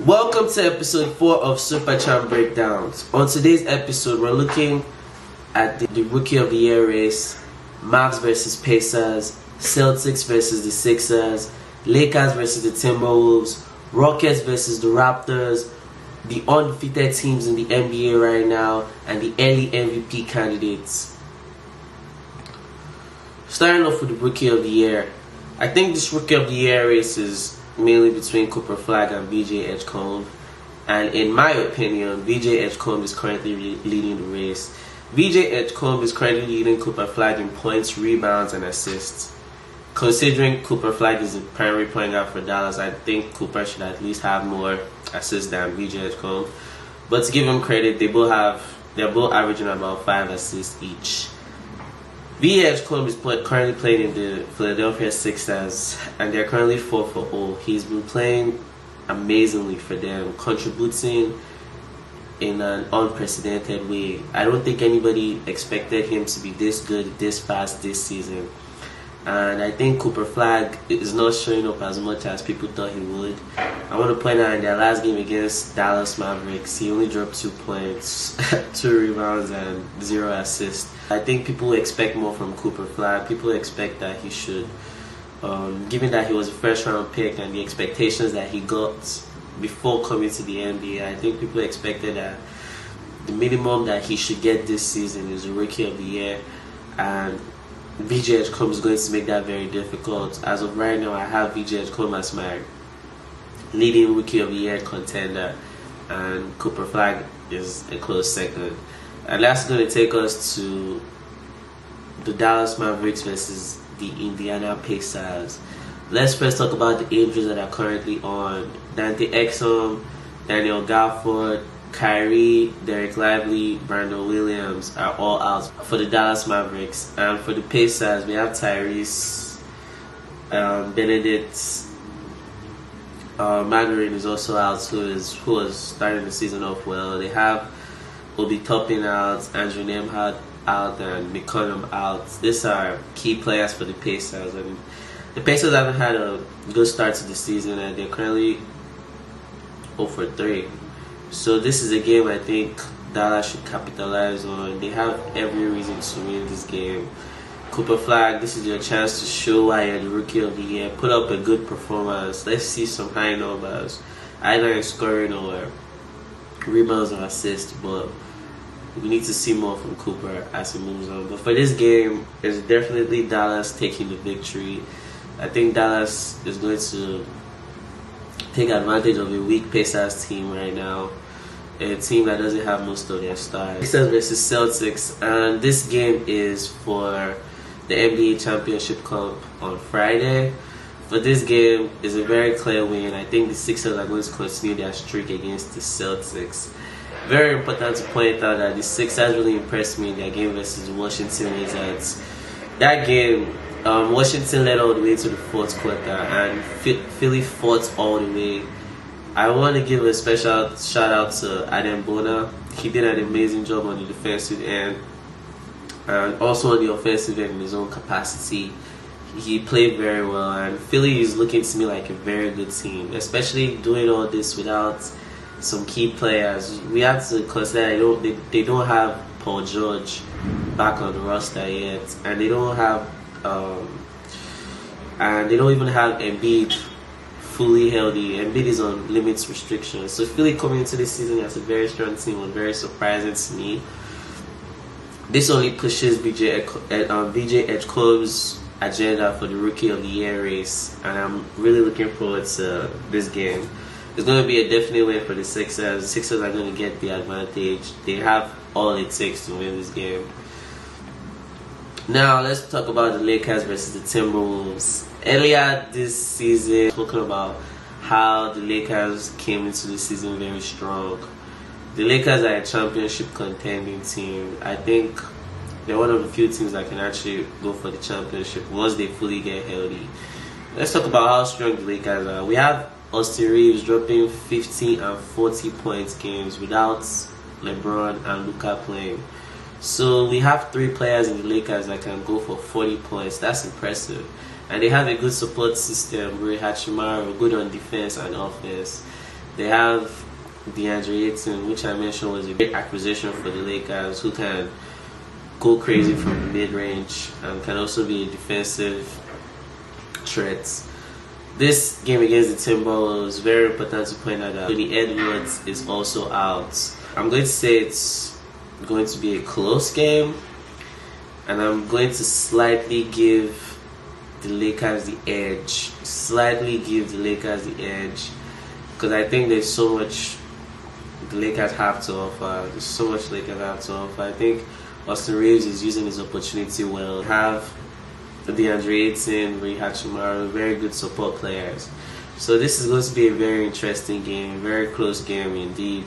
Welcome to episode 4 of Superchampbreakdowns. On today's episode, we're looking at the Rookie of the Year race, Mavs versus Pacers, Celtics versus the Sixers, Lakers versus the Timberwolves, Rockets versus the Raptors, the undefeated teams in the NBA right now, and the early MVP candidates. Starting off with the Rookie of the Year, I think this Rookie of the Year race is mainly between Cooper Flagg and VJ Edgecombe, and in my opinion, VJ Edgecombe is currently leading the race. VJ Edgecombe is currently leading Cooper Flagg in points, rebounds, and assists. Considering Cooper Flagg is the primary point guard for Dallas, I think Cooper should at least have more assists than VJ Edgecombe. But to give him credit, they're both averaging about 5 assists each. VJ Edgecombe is currently playing in the Philadelphia Sixers, and they're currently 4-0. He's been playing amazingly for them, contributing in an unprecedented way. I don't think anybody expected him to be this good, this fast this season. And I think Cooper Flagg is not showing up as much as people thought he would. I want to point out in their last game against Dallas Mavericks, he only dropped 2 points, 2 rebounds, and 0 assists. I think people expect more from Cooper Flagg. People expect that he should, given that he was a first-round pick and the expectations that he got before coming to the NBA, I think people expected that the minimum that he should get this season is a Rookie of the Year, and VJ Edgecombe is going to make that very difficult. As of right now, I have VJ Edgecombe as my leading Rookie of the Year contender, and Cooper Flagg is a close second. And that's going to take us to the Dallas Mavericks versus the Indiana Pacers. Let's first talk about the injuries that are currently on. Dante Exum, Daniel Gafford, Kyrie, Derek Lively, Brandon Williams are all out for the Dallas Mavericks. And for the Pacers, we have Tyrese, Benedict, Mandarin is also out, who was starting the season off well. They have Obi Toppin out, Andrew Nembhard out, and McCollum out. These are key players for the Pacers, and the Pacers haven't had a good start to the season, and they're currently 0-3. So this is a game I think Dallas should capitalize on. They have every reason to win this game. Cooper Flagg, this is your chance to show why you're the Rookie of the Year. Put up a good performance. Let's see some high numbers, either in scoring or rebounds or assists, but we need to see more from Cooper as he moves on. But for this game, it's definitely Dallas taking the victory. I think Dallas is going to take advantage of a weak Pacers team right now, a team that doesn't have most of their stars. Pacers versus Celtics, and this game is for the NBA Championship Cup on Friday. For this game, is a very clear win. I think the Sixers are going to continue their streak against the Celtics. Very important to point out that the Sixers really impressed me in their game versus the Washington Wizards. That game, Washington led all the way to the 4th quarter, and Philly fought all the way. I want to give a special shout out to Adam Bona. He did an amazing job on the defensive end, and also on the offensive end in his own capacity. He played very well, and Philly is looking to me like a very good team, especially doing all this without some key players. We have to consider they don't have Paul George back on the roster yet, and they don't have even have Embiid fully healthy. Embiid is on limits restrictions, so Philly coming into this season as a very strong team was very surprising to me. This only pushes VJ Edgecombe's agenda for the Rookie of the Year race, and I'm really looking forward to this game. It's going to be a definite win for the Sixers. The Sixers are going to get the advantage. They have all it takes to win this game. Now let's talk about the Lakers versus the Timberwolves. Earlier this season, talking about how the Lakers came into the season very strong. The Lakers are a championship contending team. I think they're one of the few teams that can actually go for the championship once they fully get healthy. Let's talk about how strong the Lakers are. We have Austin Reaves dropping 50 and 40 points games without LeBron and Luka playing. So we have 3 players in the Lakers that can go for 40 points. That's impressive. And they have a good support system. Rui Hachimura, good on defense and offense. They have Deandre Ayton, which I mentioned was a great acquisition for the Lakers, who can go crazy from the mid-range and can also be a defensive threat. This game against the Timberwolves is very important to point out that Rudy Edwards is also out. I'm going to say it's going to be a close game, and I'm going to slightly give the Lakers the edge. Because I think there's so much the Lakers have to offer. I think Austin Reaves is using his opportunity well. Have Deandre Ayton, Rui Hachimura, very good support players. So this is going to be a very interesting game, very close game indeed.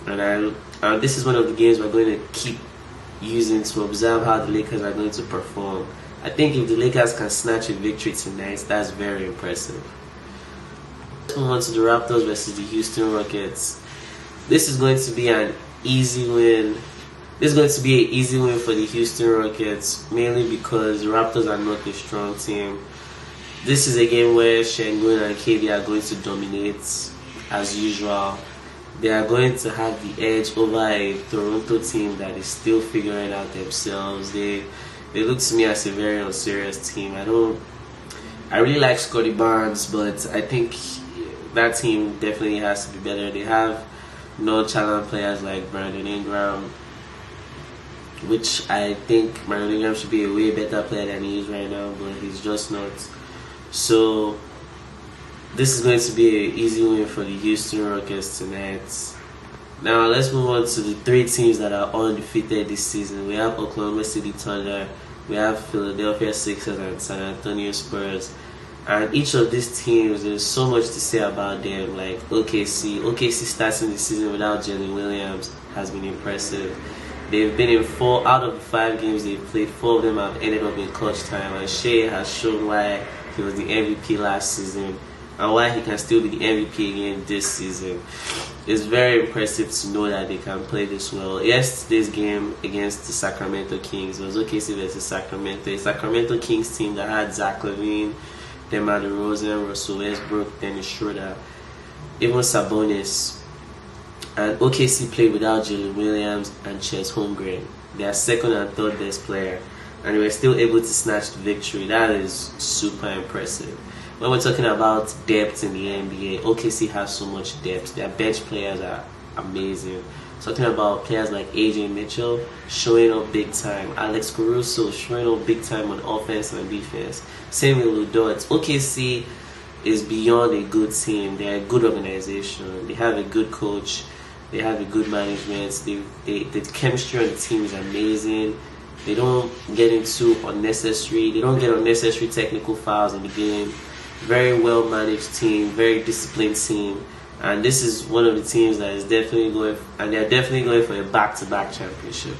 And this is one of the games we're going to keep using to observe how the Lakers are going to perform. I think if the Lakers can snatch a victory tonight, that's very impressive. Let's move on to the Raptors versus the Houston Rockets. This is going to be an easy win. This is going to be an easy win for the Houston Rockets, mainly because the Raptors are not a strong team. This is a game where Şengün and KD are going to dominate as usual. They are going to have the edge over a Toronto team that is still figuring out themselves. They look to me as a very unserious team. I really like Scotty Barnes, but I think that team definitely has to be better. They have nonchalant players like Brandon Ingram, which I think Brandon Ingram should be a way better player than he is right now, but he's just not. So this is going to be an easy win for the Houston Rockets tonight. Now let's move on to the three teams that are undefeated this season. We have Oklahoma City Thunder, we have Philadelphia Sixers, and San Antonio Spurs. And each of these teams, there's so much to say about them. Like OKC starting the season without Jalen Williams has been impressive. They've been in 4 out of the 5 games they've played. 4 of them have ended up in clutch time, and Shai has shown why he was the MVP last season and why he can still be the MVP again this season. It's very impressive to know that they can play this well. Yesterday's game against the Sacramento Kings was OKC versus Sacramento, a Sacramento Kings team that had Zach LaVine, DeMar DeRozan, Russell Westbrook, Dennis Schroeder, even Sabonis. And OKC played without Jalen Williams and Chet Holmgren, their second and third best player, and they were still able to snatch the victory. That is super impressive. When we're talking about depth in the NBA, OKC has so much depth. Their bench players are amazing. Talking about players like AJ Mitchell showing up big time, Alex Caruso showing up big time on offense and defense. Same with Lou Dort. OKC is beyond a good team. They're a good organization. They have a good coach. They have a good management. The chemistry on the team is amazing. They don't get unnecessary technical fouls in the game. Very well managed team, very disciplined team, and this is one of the teams that is definitely going, and they're definitely going for a back-to-back championship.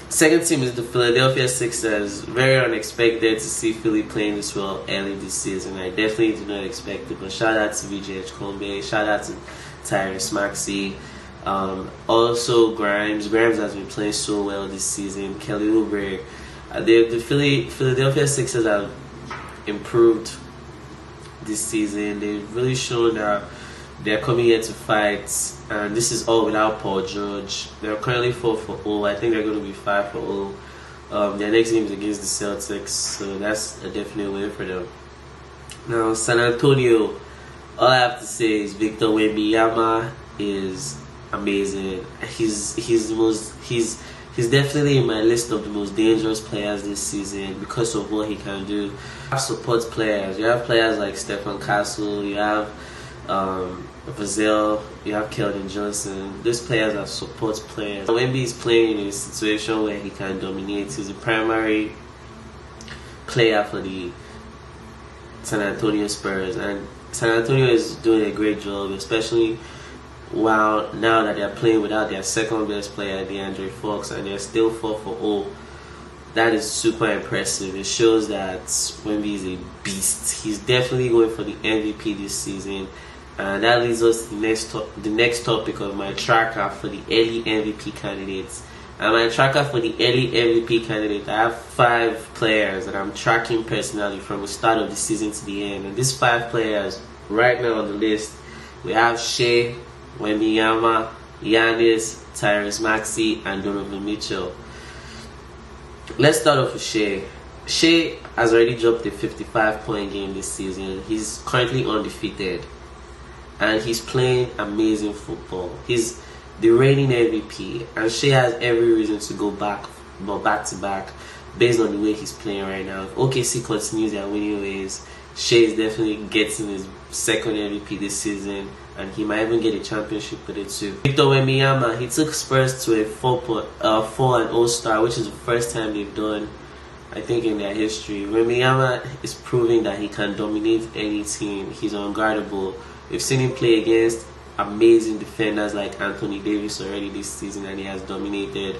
Second team is the Philadelphia Sixers. Very unexpected to see Philly playing this well early this season. I definitely did not expect it, but shout out to VJ Edgecombe, shout out to Tyrese Maxey. Also Grimes has been playing so well this season. Kelly Oubre. The Philadelphia Sixers have improved this season. They've really shown that they're coming here to fight, and this is all without Paul George. They're currently 4-0. I think they're going to be 5-0. Their next game is against the Celtics, so that's a definite win for them. Now San Antonio, all I have to say is Victor Wembanyama is amazing. He's definitely in my list of the most dangerous players this season because of what he can do. You have support players. You have players like Stephen Castle. You have Vassell. You have Keldon Johnson. These players are support players. Wemby is playing in a situation where he can dominate. He's the primary player for the San Antonio Spurs, and San Antonio is doing a great job, especially now that they're playing without their second best player, DeAndre Fox, and they're still 4-0. That is super impressive. It shows that Wemby is a beast. He's definitely going for the MVP this season. And that leads us to the next topic of my tracker for the early MVP candidates. And my tracker for the early MVP candidate, I have 5 players that I'm tracking personally from the start of the season to the end. And these 5 players right now on the list, we have Shai, Wembanyama, Giannis, Tyrese Maxey, and Donovan Mitchell. Let's start off with Shai. Shai has already dropped a 55-point game this season. He's currently undefeated, and he's playing amazing football. He's the reigning MVP, and Shai has every reason to go back to back based on the way he's playing right now. If OKC continues their winning ways, Shai is definitely getting his second MVP this season, and he might even get a championship with it too. Victor Wembanyama, he took Spurs to a 4-0 start, which is the first time they've done, I think, in their history. Wembanyama is proving that he can dominate any team. He's unguardable. We've seen him play against amazing defenders like Anthony Davis already this season, and he has dominated.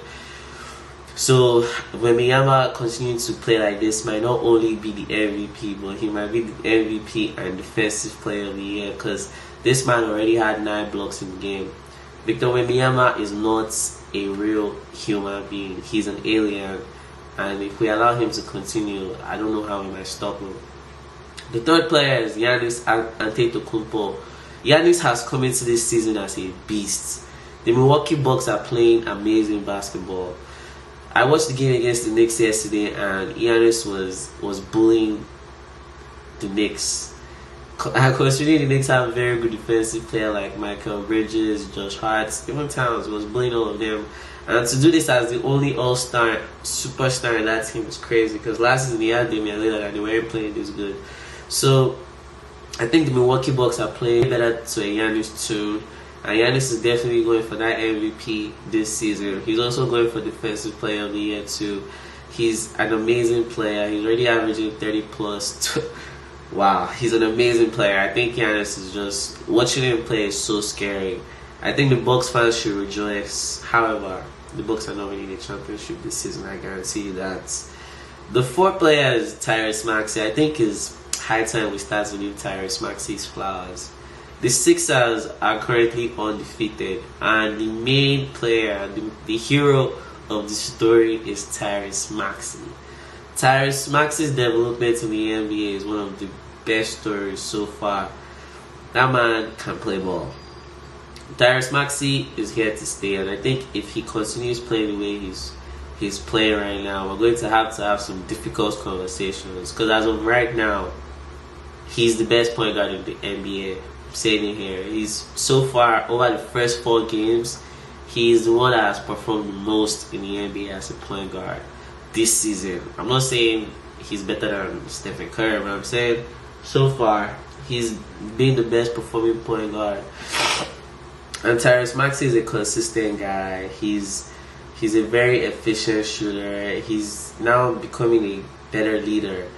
So Wembanyama continuing to play like this might not only be the MVP, but he might be the MVP and Defensive Player of the Year, because this man already had 9 blocks in the game. Victor Wembanyama is not a real human being. He's an alien, and if we allow him to continue, I don't know how we might stop him. The third player is Giannis Antetokounmpo. Giannis has come into this season as a beast. The Milwaukee Bucks are playing amazing basketball. I watched the game against the Knicks yesterday, and Giannis was bullying the Knicks. Considering the Knicks have a very good defensive player like Michael Bridges, Josh Hart, even Towns was bullying all of them. And to do this as the only all-star superstar in that team is crazy, because last season he had Damian Lillard and they weren't playing this good. So I think the Milwaukee Bucks are playing better to a Giannis tune. And Giannis is definitely going for that MVP this season. He's also going for Defensive Player of the Year too. He's an amazing player. He's already averaging 30 plus. Wow, he's an amazing player. I think Giannis is just, watching him play is so scary. I think the Bucks fans should rejoice. However, the Bucks are not winning the championship this season, I guarantee you that. The fourth player is Tyrese Maxey. I think it's high time we start to give Tyrese Maxey's flowers. The Sixers are currently undefeated, and the main player, the hero of the story is Tyrese Maxey. Tyrese Maxey's development in the NBA is one of the best stories so far. That man can play ball. Tyrese Maxey is here to stay, and I think if he continues playing the way he's playing right now, we're going to have some difficult conversations, because as of right now, he's the best point guard in the NBA. Saying it here, he's so far over the first 4 games, he's the one that has performed the most in the NBA as a point guard this season. I'm not saying he's better than Stephen Curry, but I'm saying so far he's been the best performing point guard. And Tyrese Maxey is a consistent guy. He's a very efficient shooter. He's now becoming a better leader.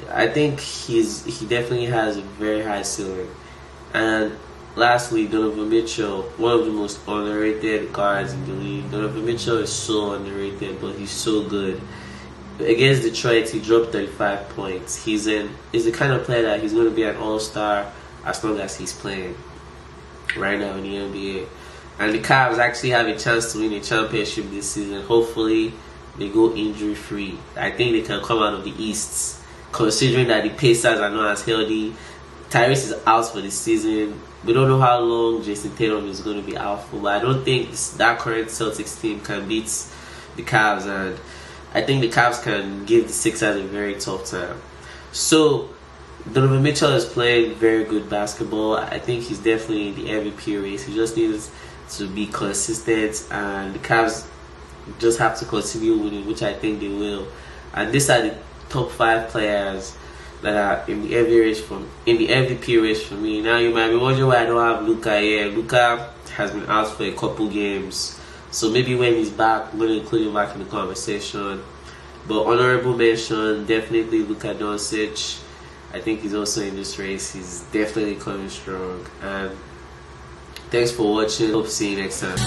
I think he definitely has a very high ceiling. And lastly, Donovan Mitchell, one of the most underrated guards in the league. Donovan Mitchell is so underrated, but he's so good. Against Detroit, he dropped 35 points. He's the kind of player that he's going to be an all-star as long as he's playing right now in the NBA. And the Cavs actually have a chance to win a championship this season. Hopefully, they go injury-free. I think they can come out of the East, considering that the Pacers are not as healthy. Tyrese is out for the season. We don't know how long Jason Tatum is going to be out for, but I don't think that current Celtics team can beat the Cavs, and I think the Cavs can give the Sixers a very tough time. So Donovan Mitchell is playing very good basketball. I think he's definitely in the MVP race. He just needs to be consistent, and the Cavs just have to continue winning, which I think they will. And these are the top 5 players that are in the MVP race for me. Now you might be wondering why I don't have Luka here. Luka has been out for a couple games, so maybe when he's back, I'm going to include him back in the conversation. But honorable mention, definitely Luka Doncic. I think he's also in this race. He's definitely coming strong. And thanks for watching. Hope to see you next time.